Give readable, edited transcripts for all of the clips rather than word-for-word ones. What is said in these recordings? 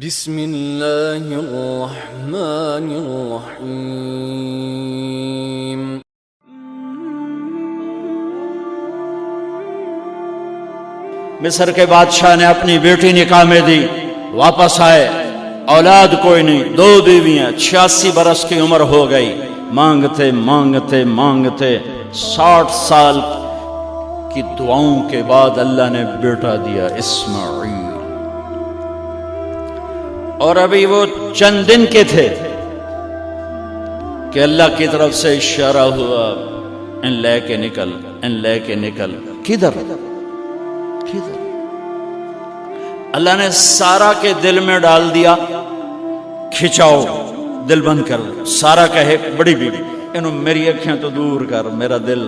بسم اللہ الرحمن الرحیم۔ مصر کے بادشاہ نے اپنی بیٹی نکاح میں دی، واپس آئے، اولاد کوئی نہیں، 2 بیویاں، 86 برس کی عمر ہو گئی، مانگتے مانگتے مانگتے 60 سال کی دعاؤں کے بعد اللہ نے بیٹا دیا، اسماعیل۔ اور ابھی وہ چند دن کے تھے کہ اللہ کی طرف سے اشارہ ہوا، ان لے کے نکل، ان لے کے نکل۔ کدھر؟ اللہ نے سارا کے دل میں ڈال دیا، کھچاؤ، دل بند کر۔ سارا کہے بڑی بیوی، انہوں میری اکھیاں تو دور کر، میرا دل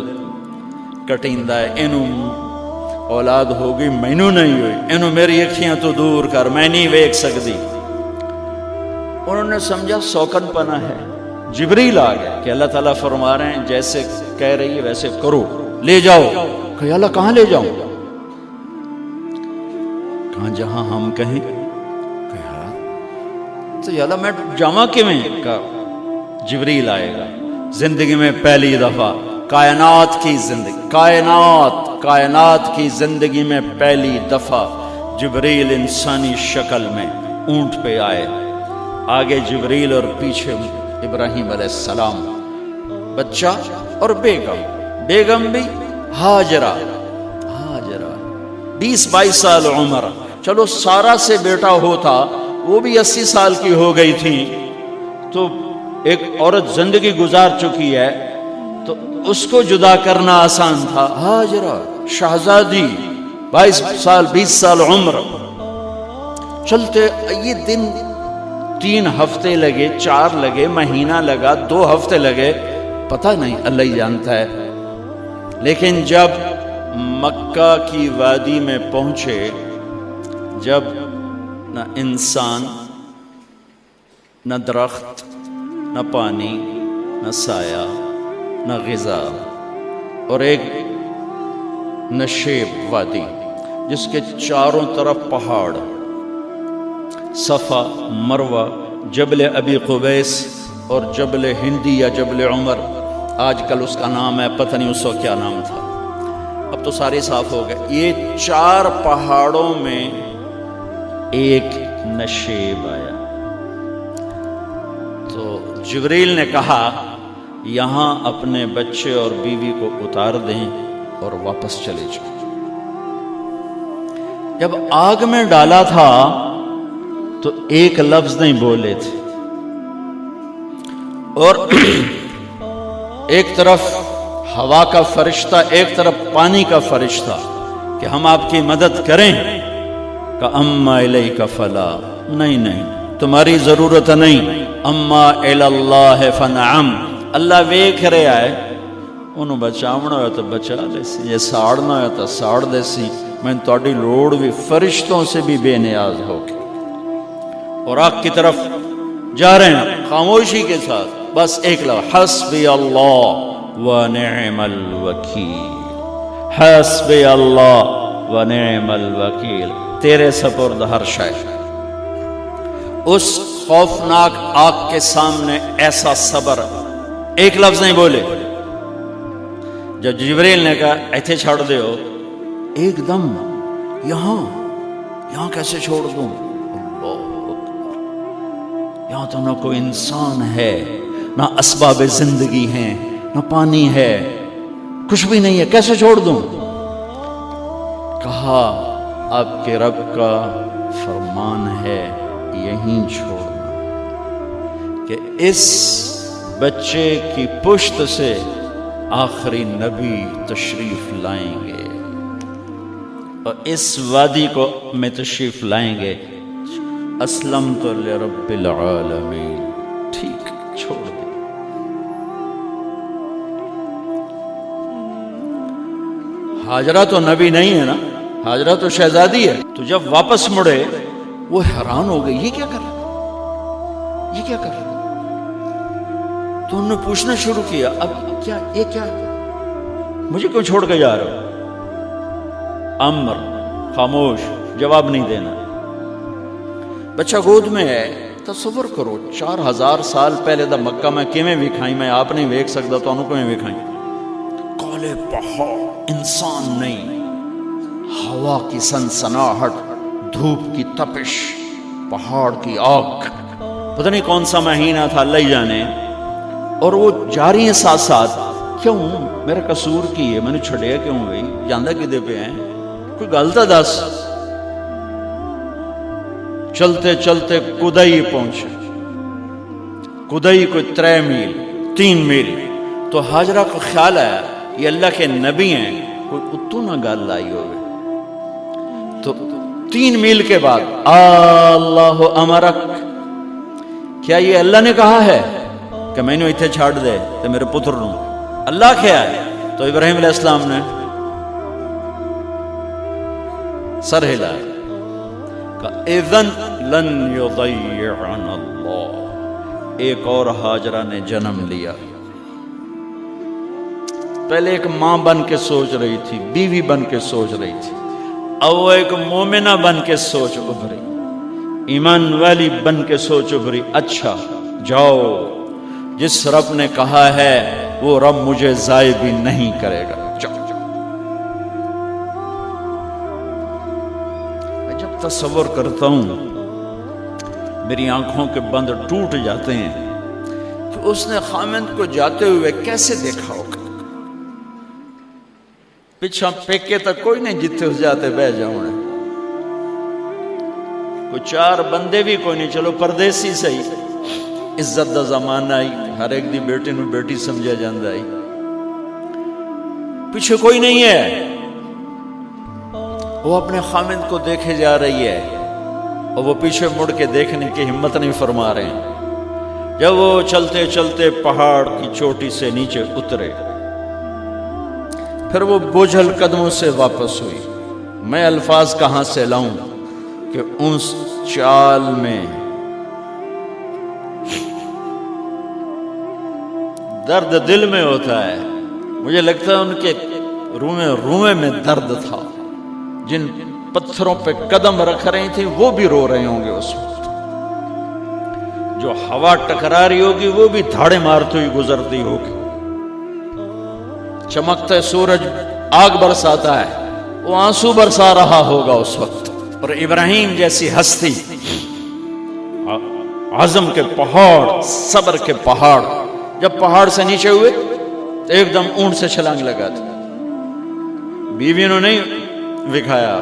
کٹیندا ہے، انہوں اولاد ہوگی مینوں نہیں ہوئی، انہوں میری اکھیاں تو دور کر، میں نہیں ویکھ سکتی۔ انہوں نے سمجھا سوکن پنا ہے۔ جبریل آ گیا کہ اللہ تعالیٰ فرما رہے ہیں جیسے کہہ رہی ہے ویسے کرو، لے جاؤ۔ کہ اللہ کہاں لے جاؤں؟ کہاں جہاں ہم کہیں۔ کہا تو یا اللہ میں جاواں کیویں؟ کہا جبریل آئے گا زندگی میں پہلی دفعہ، کائنات کی زندگی، کائنات کی زندگی میں پہلی دفعہ جبریل انسانی شکل میں اونٹ پہ آئے، آگے جبریل اور پیچھے ابراہیم علیہ السلام، بچہ اور بیگم بھی ہاجرہ 20-22 سال عمر۔ چلو سارا سے بیٹا ہوتا، وہ بھی 80 سال کی ہو گئی تھی، تو ایک عورت زندگی گزار چکی ہے تو اس کو جدا کرنا آسان تھا۔ ہاجرہ شہزادی 22 سال 20 سال عمر، چلتے یہ دن 3 ہفتے لگے، 4 لگے، مہینہ لگا، 2 ہفتے لگے، پتہ نہیں، اللہ ہی جانتا ہے۔ لیکن جب مکہ کی وادی میں پہنچے، جب نہ انسان، نہ درخت، نہ پانی، نہ سایہ، نہ غذا، اور ایک نشیب وادی جس کے چاروں طرف پہاڑ، صفا، مروہ، جبل ابی قبیس اور جبل ہندی یا جبل عمر، آج کل اس کا نام ہے، پتہ نہیں اس کو کیا نام تھا، اب تو سارے صاف ہو گئے۔ یہ 4 پہاڑوں میں ایک نشیب آیا، تو جبریل نے کہا یہاں اپنے بچے اور بیوی کو اتار دیں اور واپس چلے جائیں۔ جب آگ میں ڈالا تھا تو ایک لفظ نہیں بولے تھے، اور ایک طرف ہوا کا فرشتہ، ایک طرف پانی کا فرشتہ کہ ہم آپ کی مدد کریں، کہ اما الیک فلا، نہیں تمہاری ضرورت نہیں، اما اللہ فنعم، اللہ ویکھ رہا ہے، انہوں بچاونا ہو تو بچا لے سی، یہ ساڑنا ہو تو ساڑ دے سی، میں تہاڈی لوڑ بھی فرشتوں سے بھی بے نیاز ہو کے۔ اور آگ کی طرف جا رہے ہیں خاموشی کے ساتھ، بس ایک لفظ، حسبی اللہ ونعم الوکیل، حسبی اللہ ونعم الوکیل، تیرے سپرد ہر شے۔ اس خوفناک آگ کے سامنے ایسا صبر، ایک لفظ نہیں بولے۔ جب جبریل نے کہا ایتھے چھوڑ دے ہو، ایک دم یہاں کیسے چھوڑ دوں؟ یہاں تو نہ کوئی انسان ہے، نہ اسباب زندگی ہیں، نہ پانی ہے، کچھ بھی نہیں ہے، کیسے چھوڑ دوں؟ کہا آپ کے رب کا فرمان ہے یہیں چھوڑنا، کہ اس بچے کی پشت سے آخری نبی تشریف لائیں گے اور اس وادی کو میں تشریف لائیں گے۔ اسلمت لرب العالمین، ٹھیک چھوڑ دے۔ ہاجرہ تو نبی نہیں ہے نا، ہاجرہ تو شہزادی ہے، تو جب واپس مڑے وہ حیران ہو گئی، یہ کیا کر رہا، یہ کیا کر رہا؟ تو انہوں نے پوچھنا شروع کیا، اب کیا، یہ کیا، مجھے کیوں چھوڑ کے جا رہا ہو؟ امر، خاموش، جواب نہیں دینا۔ بچہ گود میں ہے. تصور کرو 4000 سال پہلے دا مکہ میں کیویں وکھائی، میں آپ نہیں ویکھ سکدا تو انہوں کیویں وکھائی. کالے پہاڑ، انسان نہیں، ہوا کی سنسناہٹ، دھوپ کی تپش، پہاڑ کی آگ. پتہ نہیں کون سا مہینہ تھا اللہ ہی جانے. اور وہ جاری ہیں ساتھ ساتھ. کیوں؟ میرا قصور کی ہے، میں نے چھڑیا کیوں بھائی؟ جاندہ کدے پہ ہیں؟ کوئی غلطہ دس. چلتے چلتے کدئی پہنچے. کدئی کوئی 3 میل 3 میل. تو ہاجرہ کو خیال آیا یہ اللہ کے نبی ہیں، کوئی اتو نہ گل آئی ہوئے. تو 3 میل کے بعد اللہ امرک، کیا یہ اللہ نے کہا ہے کہ میں نے اتنے چھاڑ دے تو میرے پتر نو؟ اللہ کیا ہے؟ تو ابراہیم علیہ السلام نے سر ہلا کہ اذن لن یضیعنا اللہ. ایک اور ہاجرہ نے جنم لیا. پہلے ایک ماں بن کے سوچ رہی تھی، بیوی بن کے سوچ رہی تھی، اب وہ ایک مومنہ بن کے سوچ ابھری، ایمان والی بن کے سوچ ابھری. اچھا جاؤ، جس رب نے کہا ہے وہ رب مجھے ضائع بھی نہیں کرے گا. میں جب تصور کرتا ہوں میری آنکھوں کے بند ٹوٹ جاتے ہیں کہ اس نے خامند کو جاتے ہوئے کیسے دیکھا ہوگا. پچھا پیکے تک کوئی نہیں جتنے اس جاتے بہ جاؤں. کوئی 4 بندے بھی کوئی نہیں، چلو پردیسی صحیح. عزت دا زمانہ آئی، ہر ایک دی بیٹی نو بیٹی سمجھا جاندہ آئی. پیچھے کوئی نہیں ہے، وہ اپنے خامند کو دیکھے جا رہی ہے اور وہ پیچھے مڑ کے دیکھنے کی ہمت نہیں فرما رہے ہیں. جب وہ چلتے چلتے پہاڑ کی چوٹی سے نیچے اترے، پھر وہ بوجھل قدموں سے واپس ہوئی. میں الفاظ کہاں سے لاؤں کہ اس چال میں درد دل میں ہوتا ہے. مجھے لگتا ہے ان کے روئے میں درد تھا. جن پتھروں پہ قدم رکھ رہی تھی وہ بھی رو رہے ہوں گے اس وقت. جو ہوا ٹکرا رہی ہوگی وہ بھی دھاڑے مارتی ہوئی گزرتی ہوگی. چمکتا سورج آگ برساتا ہے، وہ آنسو برسا رہا ہوگا اس وقت. اور ابراہیم جیسی ہستی، عزم کے پہاڑ، صبر کے پہاڑ، جب پہاڑ سے نیچے ہوئے تو ایک دم اونٹ سے چھلانگ لگا تھا. بیوی نے نہیں دکھایا.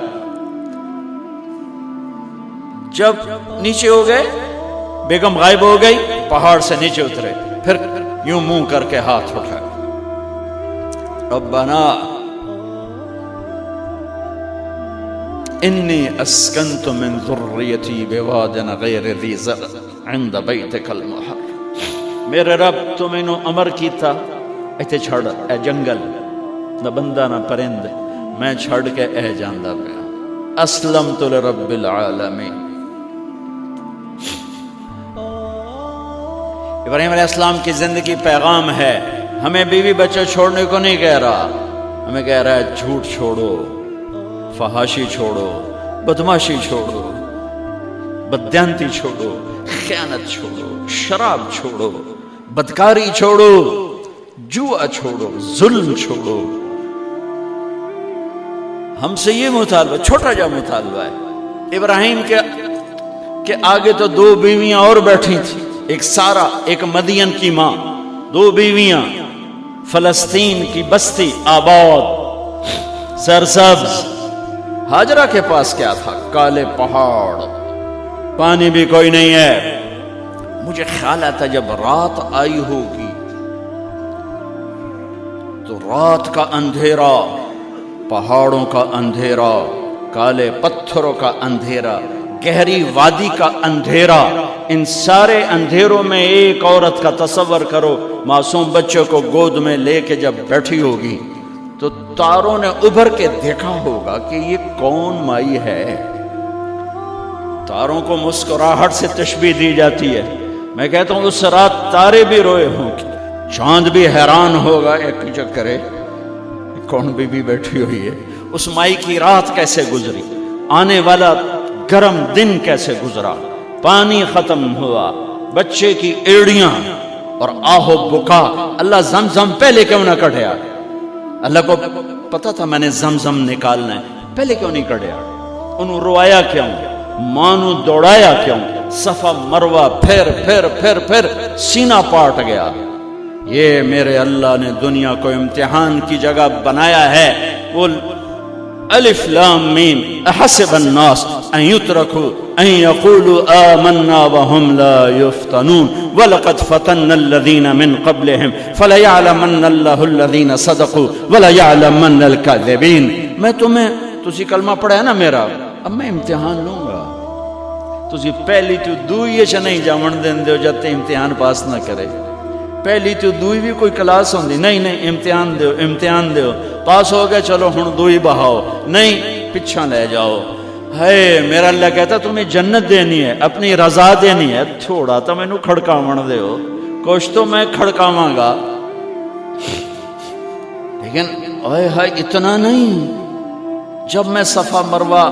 جب نیچے ہو گئے، بیگم غائب ہو گئی، پہاڑ سے نیچے اترے، پھر یوں منہ کر کے ہاتھ اٹھا، ربنا انی اسکنت من ذریتی بواد غیر ذی زرع عند بیتک المحرم. میرے رب تو میں نے امر کیتا ایتھے چھڑ، اے جنگل نہ بندہ نہ پرند، میں چھڑ کے اے جاندہ پیا. اسلمت لرب العالمین. ابراہیم علیہ السلام کی زندگی پیغام ہے. ہمیں بیوی بچہ چھوڑنے کو نہیں کہہ رہا، ہمیں کہہ رہا ہے جھوٹ چھوڑو، فحاشی چھوڑو، بدماشی چھوڑو، بددیانتی چھوڑو، خیانت چھوڑو، شراب چھوڑو، بدکاری چھوڑو، جوا چھوڑو، ظلم چھوڑو. ہم سے یہ مطالبہ، چھوٹا جا مطالبہ ہے. ابراہیم کے آگے تو 2 بیویاں اور بیٹھی تھیں، ایک سارا، ایک مدین کی ماں، 2 بیویاں. فلسطین کی بستی آباد، سرسبز. ہاجرہ کے پاس کیا تھا؟ کالے پہاڑ، پانی بھی کوئی نہیں ہے. مجھے خیال آتا جب رات آئی ہوگی تو رات کا اندھیرا، پہاڑوں کا اندھیرا، کالے پتھروں کا اندھیرا، گہری وادی کا اندھیرا، ان سارے اندھیروں میں ایک عورت کا تصور کرو، معصوم بچے کو گود میں لے کے جب بیٹھی ہوگی تو تاروں نے ابھر کے دیکھا ہوگا کہ یہ کون مائی ہے. تاروں کو مسکراہٹ سے تشبیہ دی جاتی ہے. میں کہتا ہوں اس رات تارے بھی روئے ہوں گے، چاند بھی حیران ہوگا، ایک چکرے کون بی بی بیٹھی ہوئی ہے. اس مائی کی رات کیسے گزری، آنے والا گرم دن کیسے گزرا، پانی ختم ہوا، بچے کی ایڑیاں اور آہو بکا، اللہ زمزم پہلے کیوں نہ کڑھیا؟ اللہ کو پتا تھا میں نے زمزم نکالنا ہے، پہلے کیوں نہیں کڑھیا؟ انہوں روایا کیوں؟ مانو دوڑایا کیوں؟ صفا مروہ پھر سینہ پاٹ گیا۔ یہ میرے اللہ نے دنیا کو امتحان کی جگہ بنایا ہے۔ وہ الف لام میم احسب الناس ان يتركوا ان يقولوا آمنا وهم لا يفتنون ولقد فتنا الذين من قبلهم فليعلمن الله الذين صدقوا وليعلمن الكاذبين۔ میں تسی کلمہ پڑھا ہے نا میرا، اب میں امتحان لوں گا۔ تسی پہلی تو دوئی چ نہیں جاون دین دیو جب تے امتحان پاس نہ کرے۔ پہلی تو دوئی بھی کوئی کلاس ہوندی نہیں، امتحان دیو پاس ہو گئے، چلو ہن دوئی بہاؤ، نہیں پچھا لے جاؤ۔ ہے میرا اللہ کہتا تمہیں جنت دینی ہے، اپنی رضا دینی ہے، تھوڑا تو مینوں کھڑکاون دیو، کچھ تو میں کھڑکاواں گا، لیکن اوئے ہائے اتنا نہیں۔ جب میں صفا مروہ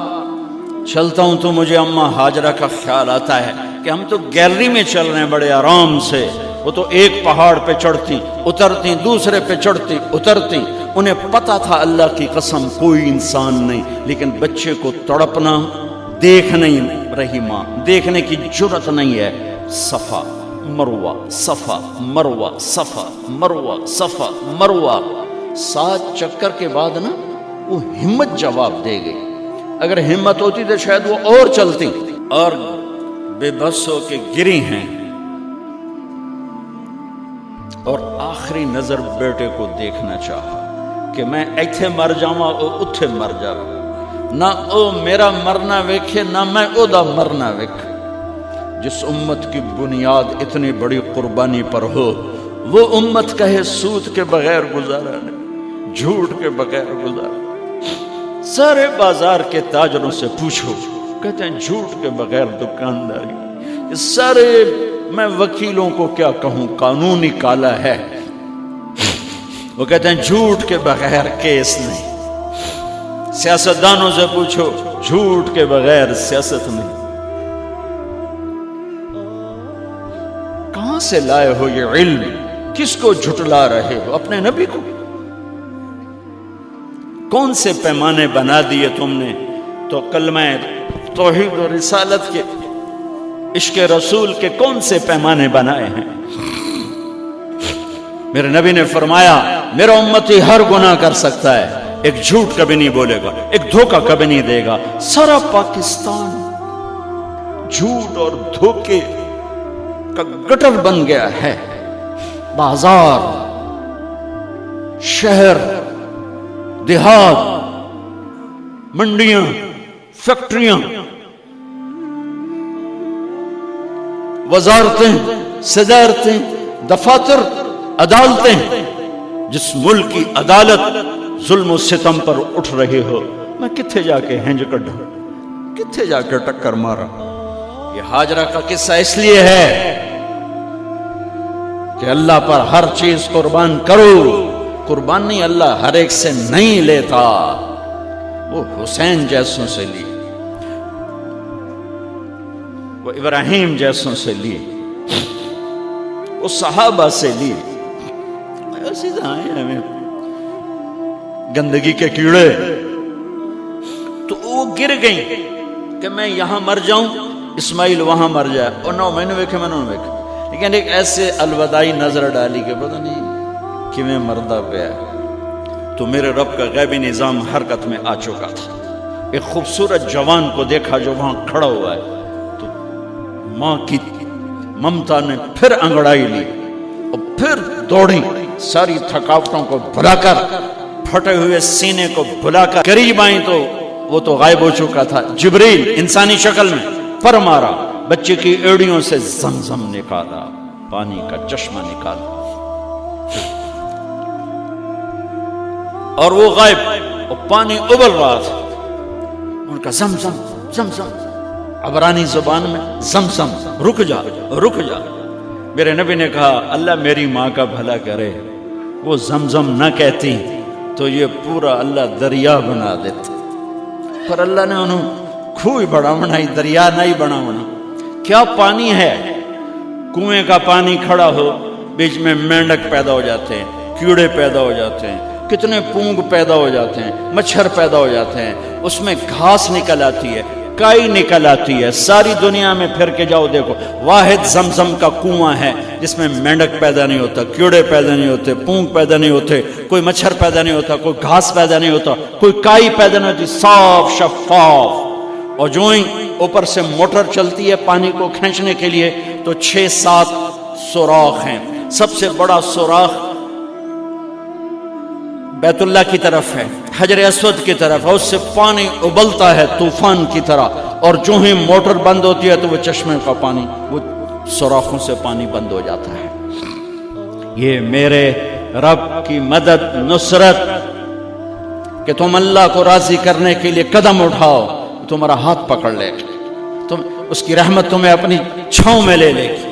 چلتا ہوں تو مجھے اماں ہاجرہ کا خیال آتا ہے کہ ہم تو گیلری میں چل رہے ہیں بڑے آرام سے، وہ تو ایک پہاڑ پہ چڑھتی اترتی، دوسرے پہ چڑھتی اترتی، انہیں پتا تھا اللہ کی قسم کوئی انسان نہیں، لیکن بچے کو تڑپنا دیکھ نہیں رہی ماں، دیکھنے کی جرت نہیں ہے۔ صفا مروہ صفا مروہ صفا مروہ صفا مروہ، 7 چکر کے بعد نا وہ ہمت جواب دے گئی۔ اگر ہمت ہوتی تو شاید وہ اور چلتی، اور بے بس ہو کے گری ہیں، اور آخری نظر بیٹے کو دیکھنا چاہا کہ میں ایتھے مر جاواں او اتھے مر جاواں، نہ او میرا مرنا ویکھے نہ میں او دا مرنا ویکھ۔ جس امت کی بنیاد اتنی بڑی قربانی پر ہو، وہ امت کہے سود کے بغیر گزارا نہیں، جھوٹ کے بغیر گزارا۔ سارے بازار کے تاجروں سے پوچھو، کہتے ہیں جھوٹ کے بغیر دکانداری۔ سارے میں وکیلوں کو کیا کہوں، قانون ہی کالا ہے، وہ کہتے ہیں جھوٹ کے بغیر کیس نہیں۔ سیاستدانوں سے پوچھو، جھوٹ کے بغیر سیاست نہیں۔ کہاں سے لائے ہو یہ علم؟ کس کو جھٹلا رہے ہو؟ اپنے نبی کو؟ کون سے پیمانے بنا دیے تم نے؟ تو کلمہ توحید و رسالت کے، عشق رسول کے کون سے پیمانے بنائے ہیں؟ میرے نبی نے فرمایا میرا امتی ہر گناہ کر سکتا ہے، ایک جھوٹ کبھی نہیں بولے گا، ایک دھوکہ کبھی نہیں دے گا۔ سارا پاکستان جھوٹ اور دھوکے کا گٹر بن گیا ہے۔ بازار، شہر، دیہات، منڈیاں، فیکٹریاں، وزارتیں، صدارتیں، دفاتر، عدالتیں، جس ملک کی عدالت ظلم و ستم پر اٹھ رہے ہو، میں کتھے جا کے ہنج کڈھا، کتھے جا کے ٹکر مارا؟ یہ ہاجرہ کا قصہ اس لیے ہے کہ اللہ پر ہر چیز قربان کرو۔ قربانی اللہ ہر ایک سے نہیں لیتا، وہ حسین جیسوں سے لی، وہ ابراہیم جیسوں سے لی، وہ صحابہ سے لی۔ ایسی ہمیں گندگی کے کیڑے، تو وہ گر گئیں کہ میں یہاں مر جاؤں، اسماعیل وہاں مر جائے، اور نہ میں نے ویکھے میں نے ویکھے، لیکن ایک ایسے الوداعی نظر ڈالی کہ پتہ نہیں کہ میں مردہ پہ ہے۔ تو میرے رب کا غیبی نظام حرکت میں آ چکا تھا۔ ایک خوبصورت جوان کو دیکھا جو وہاں کھڑا ہوا ہے، تو ماں کی ممتا نے پھر انگڑائی لی اور پھر دوڑی، ساری تھکاوٹوں کو بھلا کر، پھٹے ہوئے سینے کو بھلا کر قریب آئیں تو وہ تو غائب ہو چکا تھا۔ جبریل انسانی شکل میں پر مارا، بچے کی ایڑیوں سے زمزم نکالا، پانی کا چشمہ نکالا، اور وہ غائب، اور پانی ابل رہا تھا۔ ان کا زمزم زمزم، عبرانی زبان میں زمزم، رک جا رک جا۔ میرے نبی نے کہا اللہ میری ماں کا بھلا کرے، وہ زمزم نہ کہتی تو یہ پورا اللہ دریا بنا دیتا، پر اللہ نے انہوں کھوئی بڑا بنائی، دریا نہیں بنا بنا۔ کیا پانی ہے، کنویں کا پانی کھڑا ہو، بیچ میں مینڈک پیدا ہو جاتے ہیں، کیڑے پیدا ہو جاتے ہیں، کتنے پونگ پیدا ہو جاتے ہیں، مچھر پیدا ہو جاتے ہیں، اس میں گھاس نکل آتی ہے، کائی نکل آتی ہے، ساری دنیا میں پھر کے جاؤ دیکھو، واحد زمزم کا کنواں ہے جس میں مینڈک پیدا نہیں ہوتا، کیڑے پیدا نہیں ہوتے، پونگ پیدا نہیں ہوتے، کوئی مچھر پیدا نہیں ہوتا، کوئی گھاس پیدا نہیں ہوتا، کوئی کائی پیدا نہیں ہوتی، صاف شفاف. اور جو ہی اوپر سے موٹر چلتی ہے پانی کو کھینچنے کے لیے تو 6-7 سوراخ ہیں. سب سے بڑا سوراخ بیت اللہ کی طرف ہے، حجر اسود کی طرف ہے، اس سے پانی ابلتا ہے طوفان کی طرح، اور جو ہی موٹر بند ہوتی ہے تو وہ چشمے کا پانی، وہ سوراخوں سے پانی بند ہو جاتا ہے. یہ میرے رب کی مدد، نصرت، کہ تم اللہ کو راضی کرنے کے لیے قدم اٹھاؤ، تمہارا ہاتھ پکڑ لے گا، تم اس کی رحمت تمہیں اپنی چھاؤں میں لے لے گی.